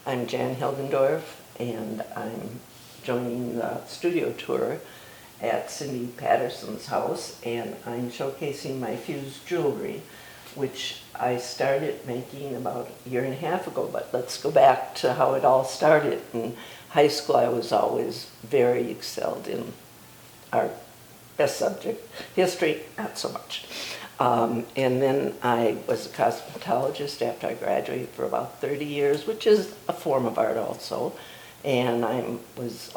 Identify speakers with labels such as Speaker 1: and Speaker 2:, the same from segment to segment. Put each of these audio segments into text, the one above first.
Speaker 1: I'm Jan Hilgendorf, and I'm joining the studio tour at Cindy Patterson's house, and I'm showcasing my fused jewelry, which I started making about a year and a half ago. But let's go back to how it all started. In high school, I was always very excelled in art. Best subject, history, not so much. And then I was a cosmetologist after I graduated for about 30 years, which is a form of art also. And I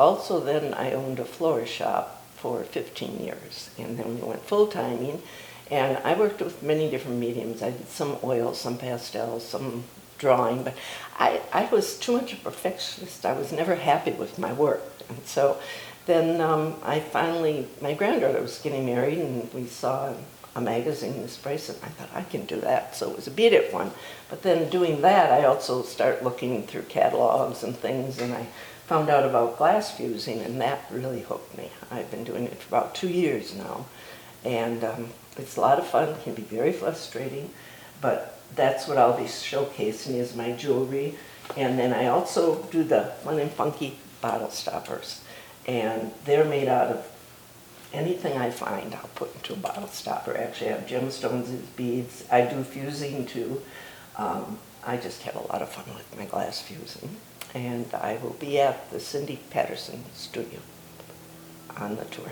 Speaker 1: owned a florist shop for 15 years. And then we went full-timing, and I worked with many different mediums. I did some oils, some pastels, some drawing, but I was too much a perfectionist. I was never happy with my work. And so then my granddaughter was getting married, and we saw a magazine, this bracelet, and I thought, I can do that. So it was a beat it one. But then doing that, I also started looking through catalogs and things, and I found out about glass fusing, and that really hooked me. I've been doing it for about 2 years now, and it's a lot of fun. It can be very frustrating, but that's what I'll be showcasing is my jewelry. And then I also do the fun and funky bottle stoppers, and they're made out of anything I find. I'll put into a bottle stopper. Actually, I have gemstones as beads. I do fusing too. I just have a lot of fun with my glass fusing. And I will be at the Cindy Patterson studio on the tour.